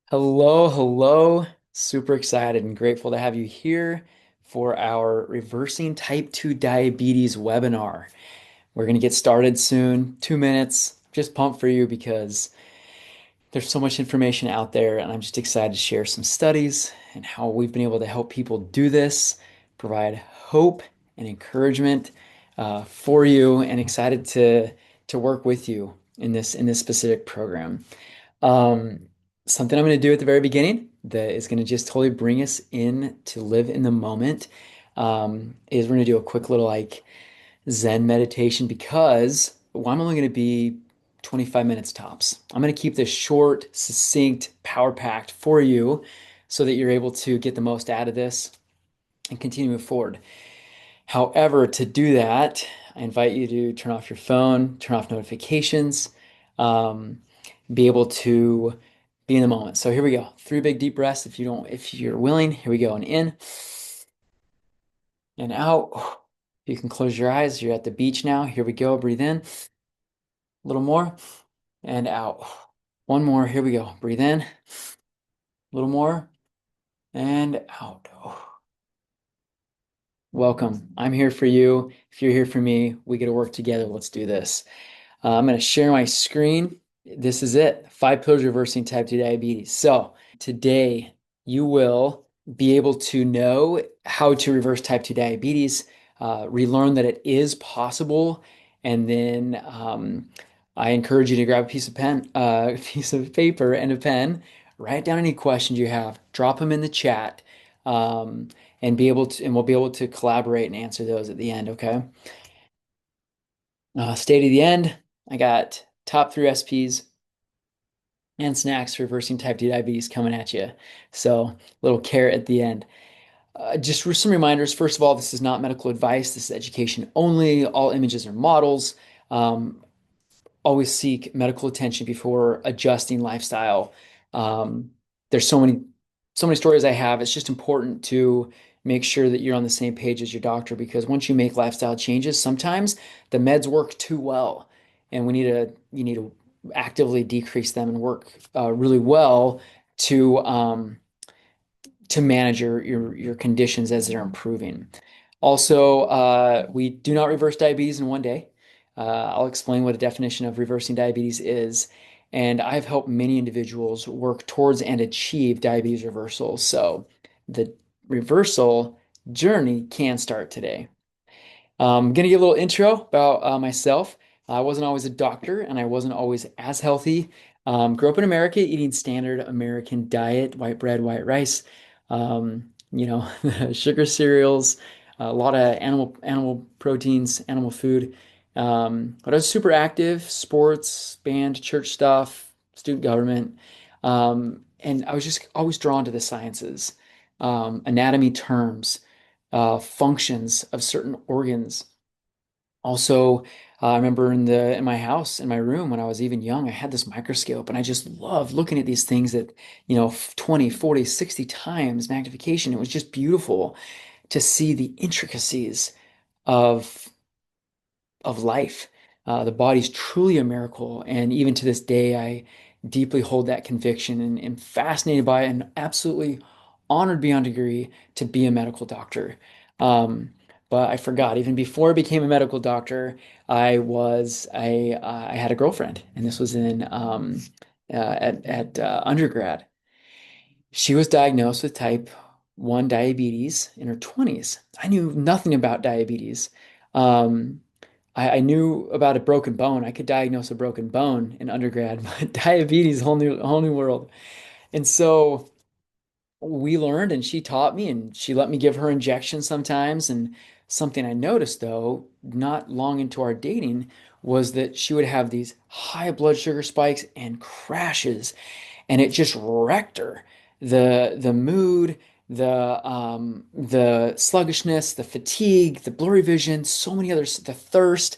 Hello, hello. Super excited and grateful to have you here for our Reversing Type 2 Diabetes webinar. We're going to get started soon, 2 minutes. Just pumped for you because there's so much information out there, and I'm just excited to share some studies and how we've been able to help people do this, provide hope and encouragement for you, and excited to work with you in this specific program. Um, Something I'm going to do at the very beginning that is going to just totally bring us in to live in the moment is we're going to do a quick little like Zen meditation because I'm only going to be 25 minutes tops. I'm going to keep this short, succinct, power packed for you so that you're able to get the most out of this and continue to move forward. However, to do that, I invite you to turn off your phone, turn off notifications, um, be able to be in the moment. So here we go. Three big deep breaths. If you're willing, here we go. And in and out. You can close your eyes. You're at the beach now. Here we go. Breathe in. A little more and out. One more. Here we go. Breathe in. A little more and out. Welcome. I'm here for you. If you're here for me, we get to work together. Let's do this. I'm going to share my screen. This is it. 5 pillars reversing type 2 diabetes. So today you will be able to know how to reverse type 2 diabetes, relearn that it is possible, and then I encourage you to grab a piece of paper and a pen, write down any questions you have, drop them in the chat, and we'll be able to collaborate and answer those at the end. Okay. Stay to the end. I got top three recipes and snacks for reversing type 2 diabetes coming at you. So, little carrot at the end. Just for some reminders, first of all, this is not medical advice. This is education only. All images are models. Um, Always seek medical attention before adjusting lifestyle. Um, there's so many stories I have. It's just important to make sure that you're on the same page as your doctor because once you make lifestyle changes, sometimes the meds work too well, and you need to actively decrease them and work really well to manage your conditions as they're improving. Also, we do not reverse diabetes in one day. I'll explain what a definition of reversing diabetes is. And I've helped many individuals work towards and achieve diabetes reversal. So the reversal journey can start today. I'm gonna give a little intro about myself. I wasn't always a doctor and I wasn't always as healthy. Grew up in America eating standard American diet, white bread, white rice, sugar cereals, a lot of animal proteins, animal food. But I was super active, sports, band, church stuff, student government. And I was just always drawn to the sciences, anatomy terms, functions of certain organs. Also, I remember in my house, in my room when I was even young, I had this microscope and I just loved looking at these things at, 20, 40, 60 times magnification. It was just beautiful to see the intricacies of life. The body's truly a miracle, and even to this day, I deeply hold that conviction and am fascinated by it and absolutely honored beyond degree to be a medical doctor. Um, but I forgot, even before I became a medical doctor, I had a girlfriend, and this was in at undergrad. She was diagnosed with type 1 diabetes in her 20s. I knew nothing about diabetes. Um, I knew about a broken bone. I could diagnose a broken bone in undergrad, but diabetes, whole new world. And so we learned, and she taught me, and she let me give her injections sometimes. And something I noticed, though, not long into our dating, was that she would have these high blood sugar spikes and crashes, and it just wrecked her. The mood, the sluggishness, the fatigue, the blurry vision, so many others, the thirst,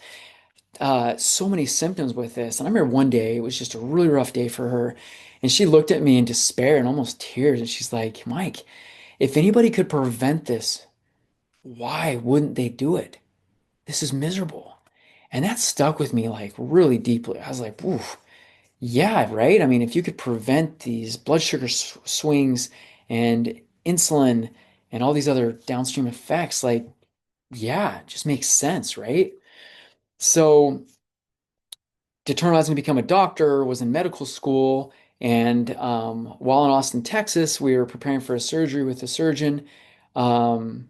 so many symptoms with this. And I remember one day it was just a really rough day for her. And she looked at me in despair and almost tears. And she's like, Mike, if anybody could prevent this, why wouldn't they do it? This is miserable. And that stuck with me like really deeply. I was like, oof. Yeah, right. I mean, if you could prevent these blood sugar swings and insulin and all these other downstream effects, like, yeah, it just makes sense, right? So, determined I was going to become a doctor, was in medical school, and while in Austin, Texas, we were preparing for a surgery with a surgeon, um,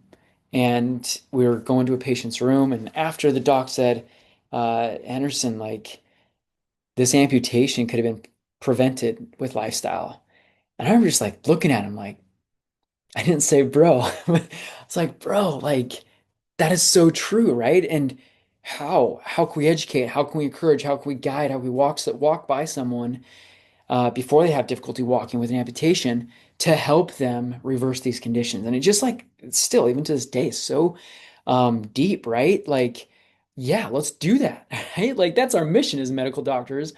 and we were going to a patient's room, and after the doc said, Henderson, like this amputation could have been prevented with lifestyle. And I remember just like looking at him like, I didn't say bro. It's like, bro, like that is so true, right? And how can we educate? How can we encourage? How can we guide? How can we walk by someone before they have difficulty walking with an amputation to help them reverse these conditions? And it just like it's still, even to this day, is so deep, right? Like, yeah, let's do that, right? Like that's our mission as medical doctors,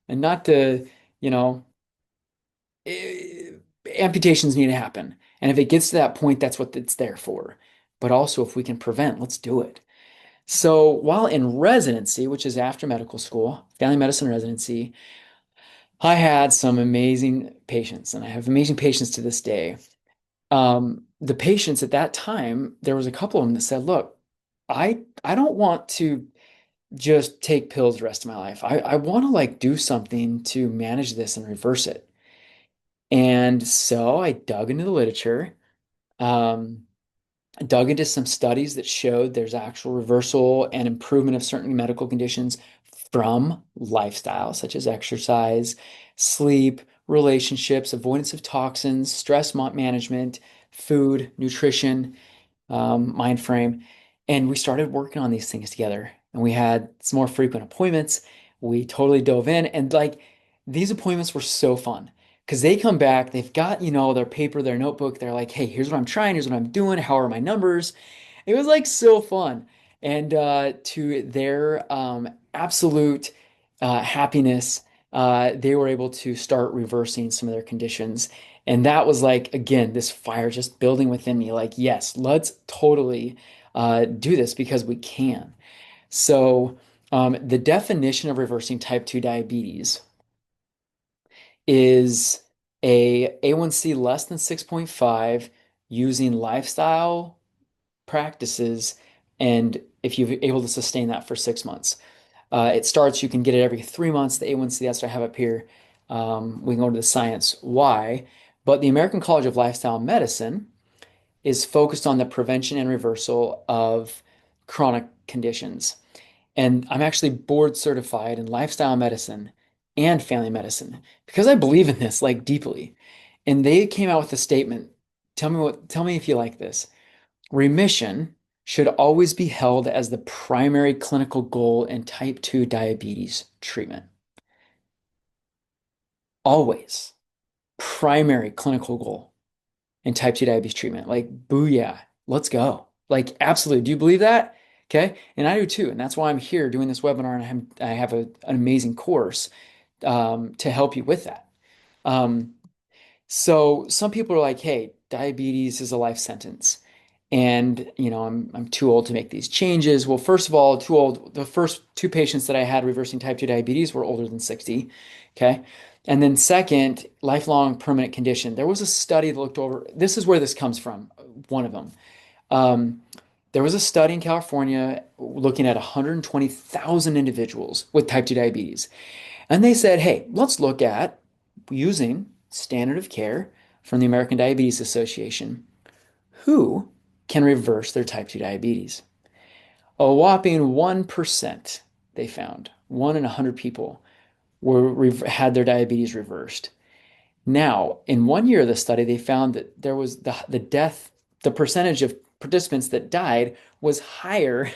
and not to, you know, eh, amputations need to happen. And if it gets to that point, that's what it's there for. But also, if we can prevent, let's do it. So while in residency, which is after medical school, family medicine residency, I had some amazing patients, and I have amazing patients to this day. The patients at that time, there was a couple of them that said, "Look, I don't want to just take pills the rest of my life. I want to like do something to manage this and reverse it." And so I dug into the literature, um, dug into some studies that showed there's actual reversal and improvement of certain medical conditions from lifestyle, such as exercise, sleep, relationships, avoidance of toxins, stress management, food, nutrition, mind frame. And we started working on these things together. And we had some more frequent appointments. We totally dove in. And like these appointments were so fun because they come back, they've got, their paper, their notebook. They're like, hey, here's what I'm trying, here's what I'm doing. How are my numbers? It was like so fun. And to their absolute happiness, they were able to start reversing some of their conditions. And that was like, again, this fire just building within me. Like, yes, let's totally do this because we can. So, the definition of reversing type 2 diabetes is a A1C less than 6.5 using lifestyle practices, and if you're able to sustain that for 6 months. It starts, you can get it every 3 months. The A1C, that's what I have up here. We can go into the science why. But the American College of Lifestyle Medicine is focused on the prevention and reversal of chronic conditions. And I'm actually board certified in lifestyle medicine and family medicine because I believe in this like deeply. And they came out with a statement. Tell me if you like this. Remission should always be held as the primary clinical goal in type 2 diabetes treatment. Always. Primary clinical goal in type 2 diabetes treatment. Like, booyah, let's go. Like, absolutely. Do you believe that? Okay. And I do too. And that's why I'm here doing this webinar, and I have an amazing course to help you with that. Um, so some people are like, hey, diabetes is a life sentence. And I'm too old to make these changes. Well, first of all, too old. The first two patients that I had reversing type 2 diabetes were older than 60. Okay. And then second, lifelong permanent condition. There was a study that looked over, this is where this comes from, one of them. Um, there was a study in California looking at 120,000 individuals with type 2 diabetes. And they said, hey, let's look at using standard of care from the American Diabetes Association who can reverse their type 2 diabetes. A whopping 1%, they found, 1 in 100 people had their diabetes reversed. Now, in 1 year of the study, they found that there was the percentage of participants that died was higher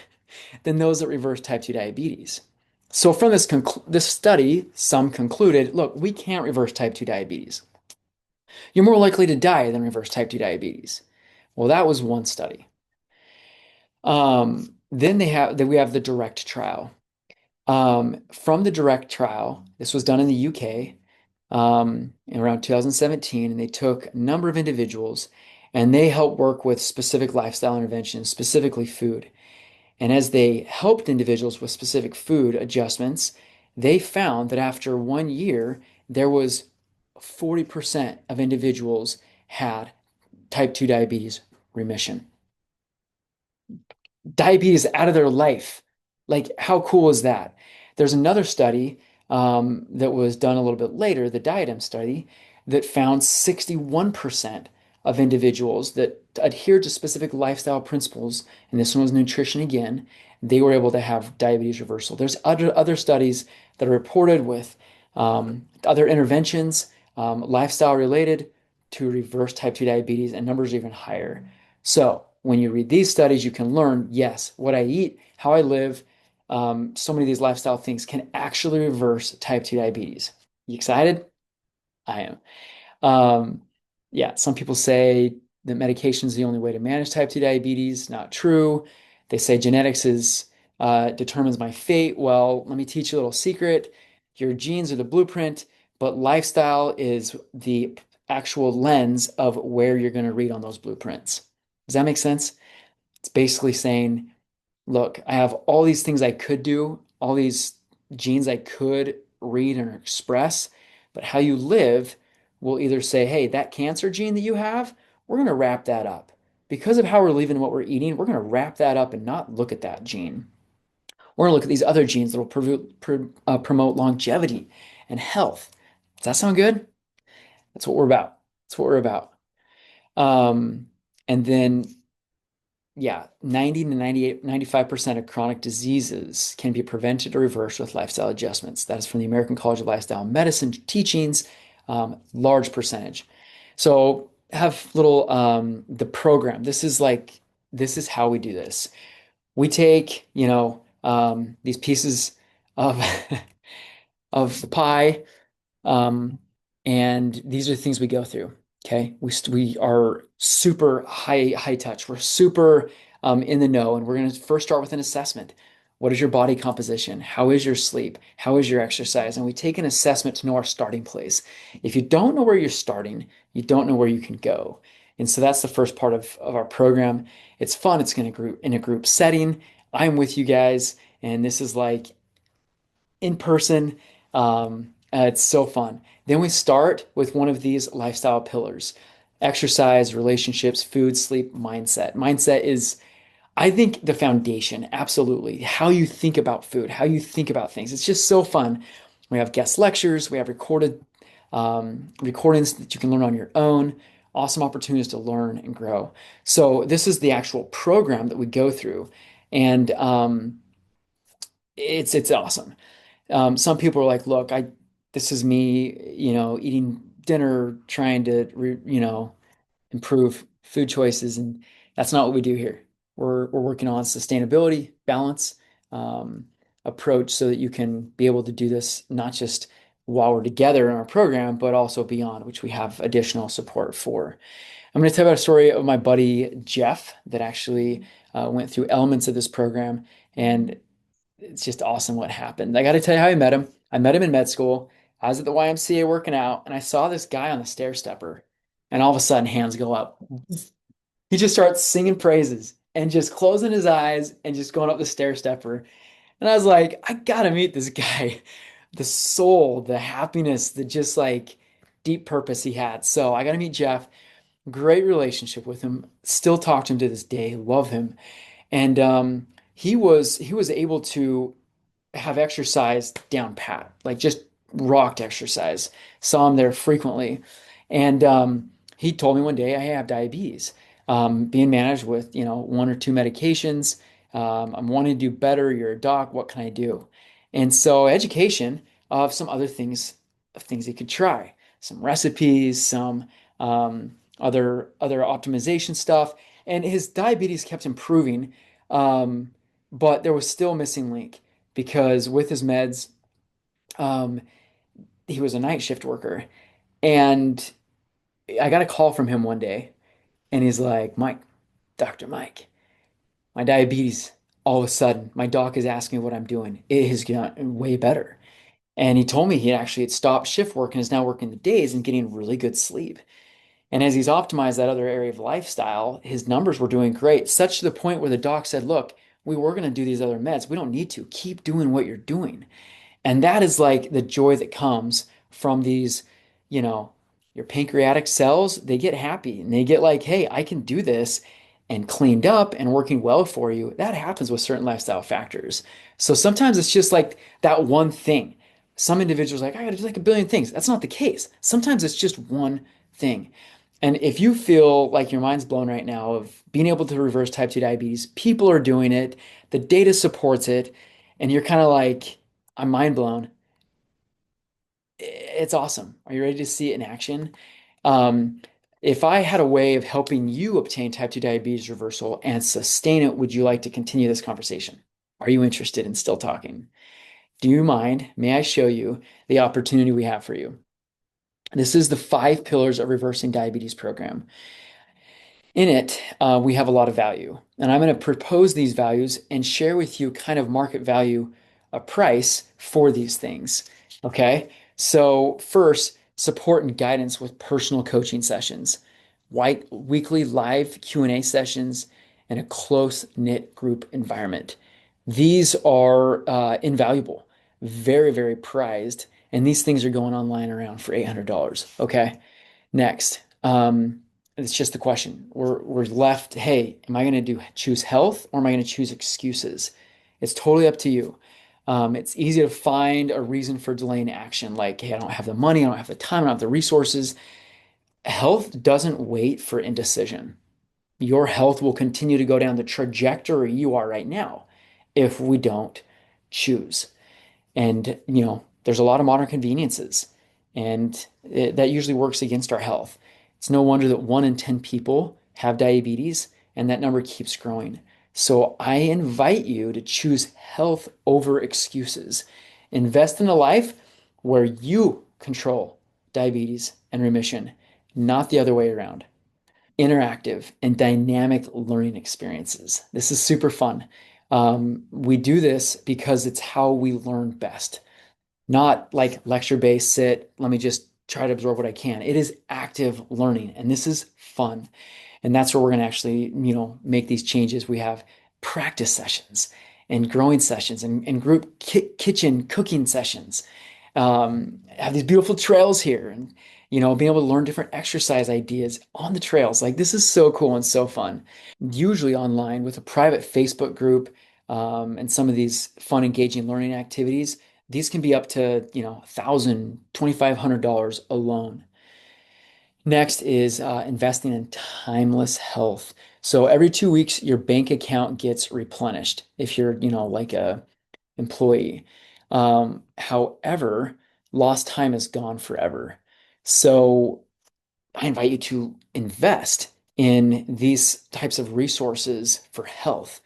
than those that reversed type 2 diabetes. So from this study, some concluded, look, we can't reverse type 2 diabetes. You're more likely to die than reverse type 2 diabetes. Well, that was one study. Then we have the direct trial. From the direct trial, this was done in the UK in around 2017, and they took a number of individuals and they helped work with specific lifestyle interventions, specifically food. And as they helped individuals with specific food adjustments, they found that after 1 year, there was 40% of individuals had type 2 diabetes remission. Diabetes out of their life. Like, how cool is that? There's another study that was done a little bit later, the Diadem study, that found 61% of individuals that adhered to specific lifestyle principles, and this one was nutrition again, they were able to have diabetes reversal. There's other studies that are reported with other interventions, lifestyle related, to reverse type 2 diabetes, and numbers are even higher. So when you read these studies, you can learn, yes, what I eat, how I live, so many of these lifestyle things can actually reverse type 2 diabetes. You excited? I am. Um, yeah, some people say that medication is the only way to manage type 2 diabetes. Not true. They say genetics is determines my fate. Well, let me teach you a little secret. Your genes are the blueprint, but lifestyle is the actual lens of where you're going to read on those blueprints. Does that make sense? It's basically saying, look, I have all these things I could do, all these genes I could read and express, but how you live will either say, hey, that cancer gene that you have, we're going to wrap that up. Because of how we're living and what we're eating, we're going to wrap that up and not look at that gene. We're going to look at these other genes that will promote longevity and health. Does that sound good? That's what we're about. That's what we're about. Um, and then yeah, 90 to 98, 95% of chronic diseases can be prevented or reversed with lifestyle adjustments. That is from the American College of Lifestyle Medicine teachings, large percentage. So have little the program. This is how we do this. We take, these pieces of of the pie, um, and these are the things we go through. Okay, we are super high touch. We're super in the know, and we're going to first start with an assessment. What is your body composition? How is your sleep? How is your exercise? And we take an assessment to know our starting place. If you don't know where you're starting, you don't know where you can go. And so that's the first part of our program. It's fun. It's going to group in a group setting. I'm with you guys, and this is like in person. It's so fun. Then we start with one of these lifestyle pillars: exercise, relationships, food, sleep, mindset. Mindset is, I think, the foundation. Absolutely. How you think about food, how you think about things. It's just so fun. We have guest lectures, we have recorded recordings that you can learn on your own. Awesome opportunities to learn and grow. So, this is the actual program that we go through. And it's awesome. Some people are like, look, this is me, eating dinner, trying to, improve food choices, and that's not what we do here. We're working on sustainability, balance, approach so that you can be able to do this not just while we're together in our program, but also beyond, which we have additional support for. I'm going to tell you about a story of my buddy Jeff that actually went through elements of this program, and it's just awesome what happened. I got to tell you how I met him. I met him in med school. I was at the YMCA working out, and I saw this guy on the stair stepper, and all of a sudden, hands go up. He just starts singing praises and just closing his eyes and just going up the stair stepper. And I was like, I gotta meet this guy. The soul, the happiness, the just like deep purpose he had. So I gotta meet Jeff. Great relationship with him. Still talk to him to this day. Love him. And he was able to have exercise down pat, like just rocked exercise. Saw him there frequently. And he told me one day, I have diabetes, being managed with, one or two medications. I'm wanting to do better. You're a doc. What can I do? And so education of some other things, of things he could try, some recipes, some other optimization stuff. And his diabetes kept improving, but there was still a missing link because with his meds, um, he was a night shift worker. And I got a call from him one day, and he's like, Mike, Dr. Mike, my diabetes, all of a sudden, my doc is asking me what I'm doing. It has gotten way better. And he told me he actually had stopped shift work and is now working the days and getting really good sleep. And as he's optimized that other area of lifestyle, his numbers were doing great, such to the point where the doc said, look, we were going to do these other meds. We don't need to. Keep doing what you're doing. And that is like the joy that comes from these, you know, your pancreatic cells, they get happy and they get like, hey, I can do this and cleaned up and working well for you. That happens with certain lifestyle factors. So sometimes it's just like that one thing. Some individuals are like, I gotta do like a billion things. That's not the case. Sometimes it's just one thing. And if you feel like your mind's blown right now of being able to reverse type 2 diabetes, people are doing it, the data supports it, and you're kind of like, I'm mind blown. It's awesome. Are you ready to see it in action? Um, if I had a way of helping you obtain type 2 diabetes reversal and sustain it, would you like to continue this conversation? Are you interested in still talking? Do you mind? May I show you the opportunity we have for you? This is the 5 pillars of reversing diabetes program. In it, we have a lot of value. And I'm going to propose these values and share with you kind of market value, a price for these things. Okay. So, first, support and guidance with personal coaching sessions, weekly live Q&A sessions, and a close-knit group environment. These are invaluable, very, very prized. And these things are going online around for $800. Okay. Next, it's just the question. We're left, hey, am I going to choose health or am I going to choose excuses? It's totally up to you. It's easy to find a reason for delaying action, like, hey, I don't have the money, I don't have the time, I don't have the resources. Health doesn't wait for indecision. Your health will continue to go down the trajectory you are right now if we don't choose. And, there's a lot of modern conveniences, and that usually works against our health. It's no wonder that 1 in 10 people have diabetes, and that number keeps growing. So I invite you to choose health over excuses. Invest in a life where you control diabetes and remission, not the other way around. Interactive and dynamic learning experiences. This is super fun. We do this because it's how we learn best, not like lecture based sit, let me just try to absorb what I can. It is active learning, and this is fun. And that's where we're going to actually, make these changes. We have practice sessions and growing sessions and group kitchen cooking sessions. Have these beautiful trails here, and being able to learn different exercise ideas on the trails. Like, this is so cool and so fun. Usually online with a private Facebook group, and some of these fun, engaging learning activities. These can be up to, $1,000, $2,500 alone. Next is investing in timeless health. So every 2 weeks, your bank account gets replenished if you're, like a employee. However, lost time is gone forever. So I invite you to invest in these types of resources for health.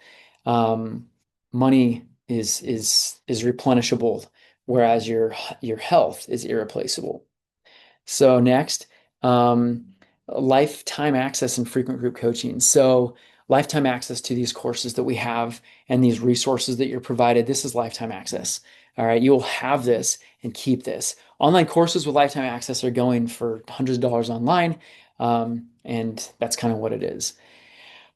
Um, Money is replenishable, whereas your health is irreplaceable. So next, um, lifetime access and frequent group coaching. So lifetime access to these courses that we have and these resources that you're provided. This is lifetime access. All right, you'll have this and keep this. Online courses with lifetime access are going for hundreds of dollars online, and that's kind of what it is.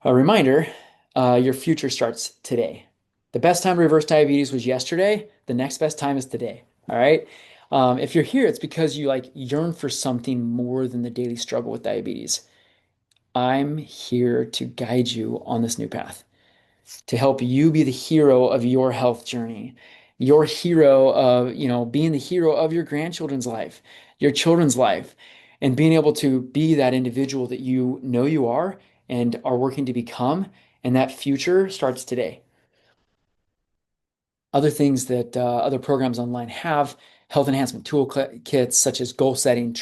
A reminder, your future starts today. The best time to reverse diabetes was yesterday. The next best time is today. All right. If you're here, it's because you like yearn for something more than the daily struggle with diabetes. I'm here to guide you on this new path, to help you be the hero of your health journey, your hero of, being the hero of your grandchildren's life, your children's life, and being able to be that individual that you know you are and are working to become. And that future starts today. Other things that other programs online have: health enhancement toolkits such as goal setting,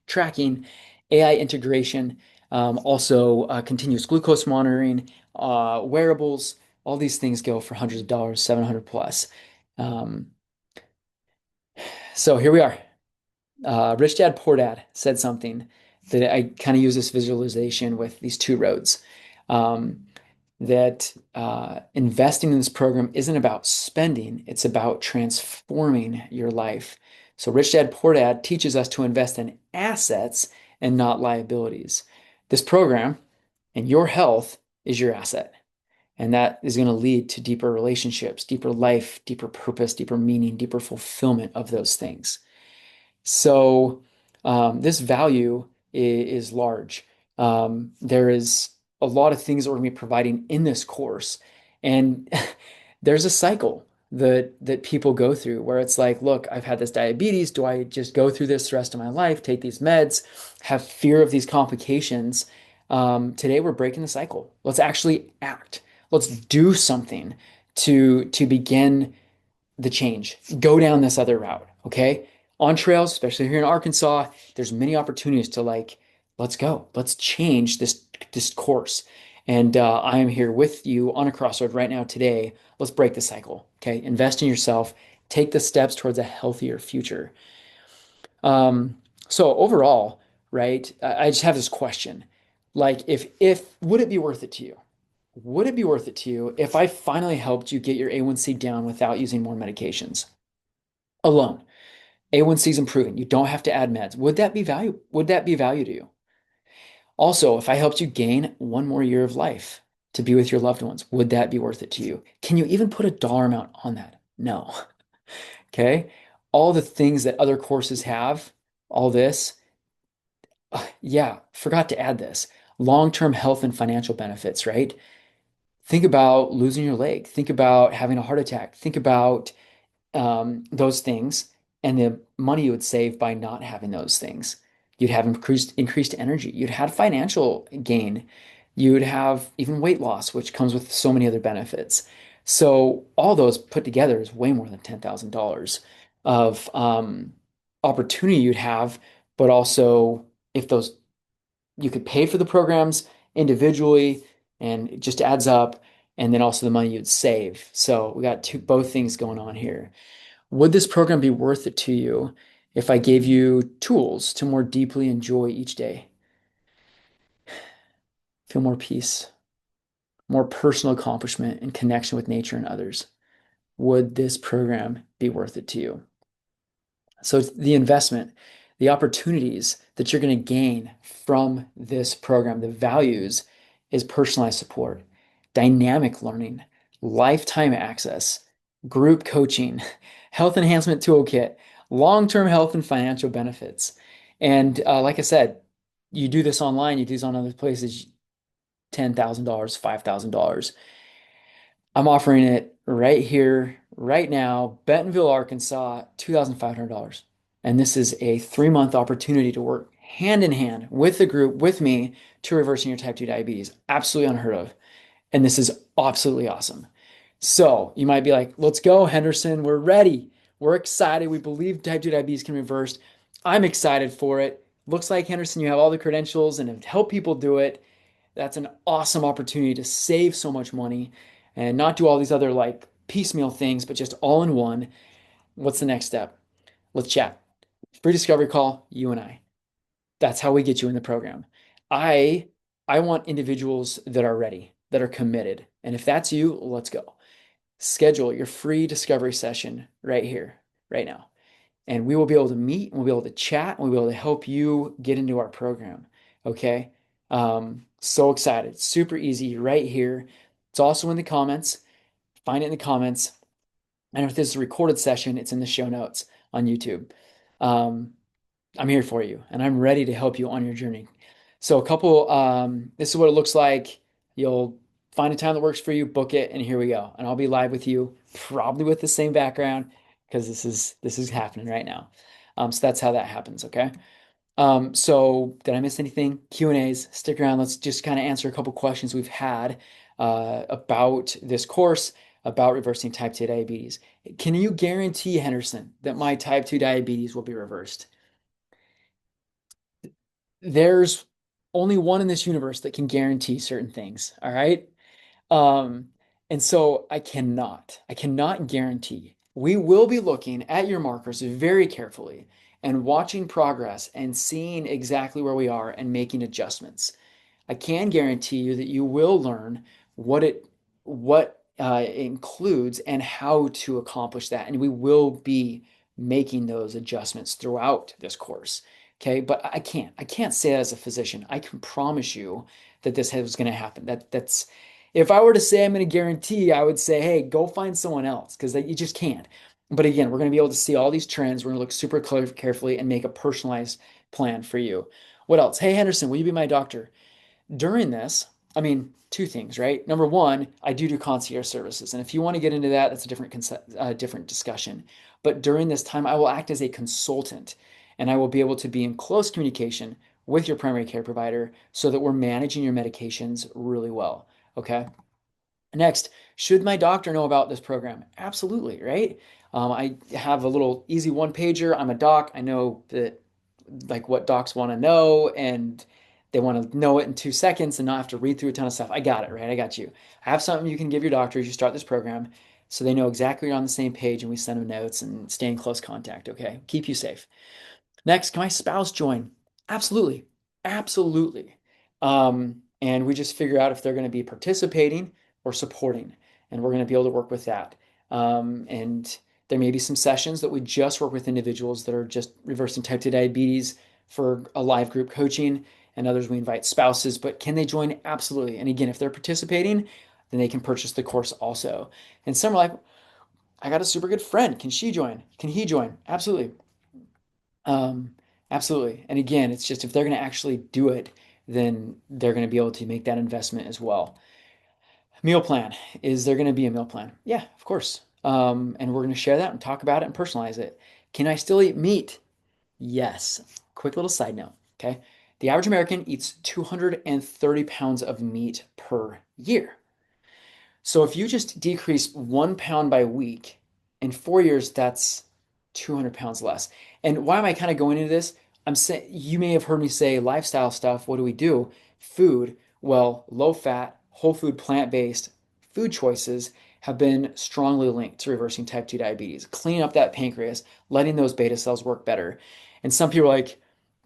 tracking, AI integration, also continuous glucose monitoring, wearables. All these things go for hundreds of dollars, 700 plus. Um, so here we are. Rich Dad Poor Dad said something that I kind of use this visualization with these two roads. Um, that investing in this program isn't about spending, it's about transforming your life. So, Rich Dad Poor Dad teaches us to invest in assets and not liabilities. This program and your health is your asset. And that is going to lead to deeper relationships, deeper life, deeper purpose, deeper meaning, deeper fulfillment of those things. So this value is large. There is a lot of things that we're going to be providing in this course, and there's a cycle that people go through where it's like, look, I've had this diabetes. Do I just go through this the rest of my life, take these meds, have fear of these complications? Today we're breaking the cycle. Let's actually act. Let's do something to begin the change. Go down this other route, okay? On trails, especially here in Arkansas, there's many opportunities to like, let's go. Let's change this course. And I am here with you on a crossroad right now today. Let's break the cycle, okay? Invest in yourself. Take the steps towards a healthier future. So overall, right, I just have this question. Like if would it be worth it to you? Would it be worth it to you if I finally helped you get your A1C down without using more medications alone? A1C is improving. You don't have to add meds. Would that be value? Would that be value to you? Also, if I helped you gain one more year of life to be with your loved ones, would that be worth it to you? Can you even put a dollar amount on that? No. Okay. All the things that other courses have, all this, yeah, forgot to add this. Long-term health and financial benefits, right? Think about losing your leg. Think about having a heart attack. Think about those things and the money you would save by not having those things. You'd have increased energy. You'd have financial gain. You'd have even weight loss, which comes with so many other benefits. So all those put together is way more than $10,000 of opportunity you'd have, but also if those you could pay for the programs individually and it just adds up, and then also the money you'd save. So we got both things going on here. Would this program be worth it to you if I gave you tools to more deeply enjoy each day, feel more peace, more personal accomplishment and connection with nature and others? Would this program be worth it to you? So the investment, the opportunities that you're going to gain from this program, the values is personalized support, dynamic learning, lifetime access, group coaching, health enhancement toolkit, long-term health and financial benefits. And like I said, you do this online, you do this on other places, $10,000, $5,000. I'm offering it right here, right now, Bentonville, Arkansas, $2,500. And this is a 3-month opportunity to work hand in hand with the group, with me, to reversing your type 2 diabetes. Absolutely unheard of. And this is absolutely awesome. So you might be like, let's go, Henderson. We're ready. We're excited. We believe type 2 diabetes can be reversed. I'm excited for it. Looks like, Henderson, you have all the credentials and have helped people do it. That's an awesome opportunity to save so much money and not do all these other like piecemeal things, but just all in one. What's the next step? Let's chat. Free discovery call, you and I. That's how we get you in the program. I I want individuals that are ready, that are committed. And if that's you, let's go. Schedule your free discovery session right here, right now. And we will be able to meet, and we'll be able to chat, and we'll be able to help you get into our program. Okay. So excited. Super easy right here. It's also in the comments. Find it in the comments. And if this is a recorded session, it's in the show notes on YouTube. Um, I'm here for you and I'm ready to help you on your journey. So this is what it looks like. You'll find a time that works for you, book it, and here we go. And I'll be live with you, probably with the same background because this is happening right now. So that's how that happens, okay? So did I miss anything? Q&As, stick around. Let's just kind of answer a couple questions we've had about this course, about reversing type 2 diabetes. Can you guarantee, Henderson, that my type 2 diabetes will be reversed? There's only one in this universe that can guarantee certain things, all right? Um, and so I cannot guarantee. We will be looking at your markers very carefully and watching progress and seeing exactly where we are and making adjustments. I can guarantee you that you will learn what includes and how to accomplish that, and we will be making those adjustments throughout this course. Okay, but I can't say that as a physician. I can promise you that this is going to happen. That's If I were to say I'm going to guarantee, I would say, hey, go find someone else because you just can't. But again, we're going to be able to see all these trends. We're going to look super carefully and make a personalized plan for you. What else? Hey, Henderson, will you be my doctor? During this, I mean, two things, right? Number one, I do concierge services, and if you want to get into that, that's a different discussion. But during this time, I will act as a consultant, and I will be able to be in close communication with your primary care provider so that we're managing your medications really well. Okay. Next, should my doctor know about this program? Absolutely, right? I have a little easy one pager. I'm a doc. I know that like what docs want to know and they want to know it in 2 seconds and not have to read through a ton of stuff. I got it, right? I got you. I have something you can give your doctor as you start this program so they know exactly you're on the same page and we send them notes and stay in close contact, okay? Keep you safe. Next, can my spouse join? Absolutely. Absolutely. And we just figure out if they're going to be participating or supporting, and we're going to be able to work with that. And there may be some sessions that we just work with individuals that are just reversing type 2 diabetes for a live group coaching, and others we invite spouses, but can they join? Absolutely. And again, if they're participating, then they can purchase the course also. And some are like, I got a super good friend. Can she join? Can he join? Absolutely. Um, Absolutely. And again, it's just if they're going to actually do it, then they're going to be able to make that investment as well. Meal plan. Is there going to be a meal plan? Yeah, of course. And we're going to share that and talk about it and personalize it. Can I still eat meat? Yes. Quick little side note. Okay. The average American eats 230 pounds of meat per year. So if you just decrease 1 pound by week, in 4 years, that's 200 pounds less. And why am I kind of going into this? I'm saying you may have heard me say lifestyle stuff. What do we do? Food. Well, low fat, whole food, plant-based food choices have been strongly linked to reversing type 2 diabetes, cleaning up that pancreas, letting those beta cells work better. And some people are like,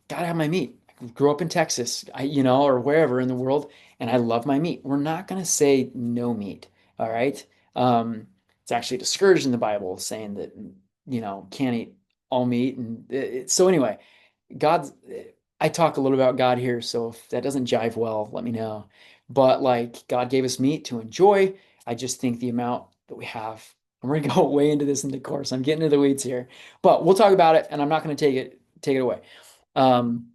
gotta have my meat. I grew up in Texas, or wherever in the world, and I love my meat. We're not gonna say no meat, all right? It's actually discouraged in the Bible, saying that can't eat all meat. And so anyway, God's. I talk a little about God here, so if that doesn't jive well, let me know. But like God gave us meat to enjoy. I just think the amount that we have. I'm gonna go way into this in the course. I'm getting into the weeds here, but we'll talk about it, and I'm not gonna take it away. Um,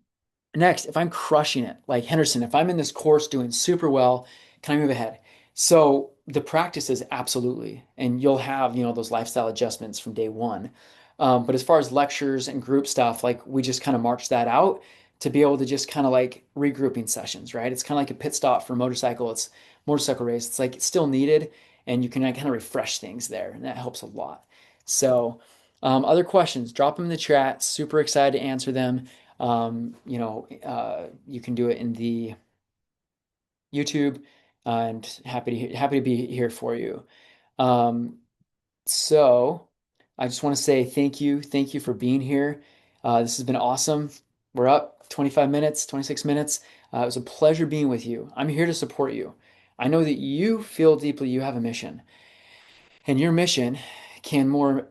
Next, if I'm crushing it, like Henderson, if I'm in this course doing super well, can I move ahead? So the practice is absolutely, and you'll have, those lifestyle adjustments from day one. But as far as lectures and group stuff, like we just kind of march that out to be able to just kind of like regrouping sessions, right? It's kind of like a pit stop for motorcycle. It's motorcycle race. It's like it's still needed, and you can kind of refresh things there, and that helps a lot. So, other questions, drop them in the chat. Super excited to answer them. You can do it in the YouTube, and happy to be here for you. Um, so I just want to say thank you for being here. This has been awesome. We're up 25 minutes, 26 minutes. It was a pleasure being with you. I'm here to support you. I know that you feel deeply you have a mission, and your mission can more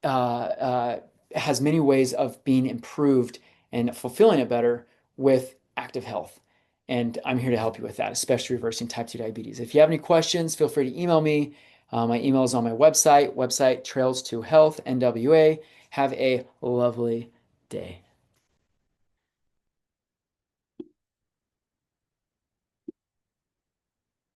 has many ways of being improved and fulfilling it better with active health. And I'm here to help you with that, especially reversing type 2 diabetes. If you have any questions, feel free to email me. My email is on my website Trails to Health, NWA. Have a lovely day.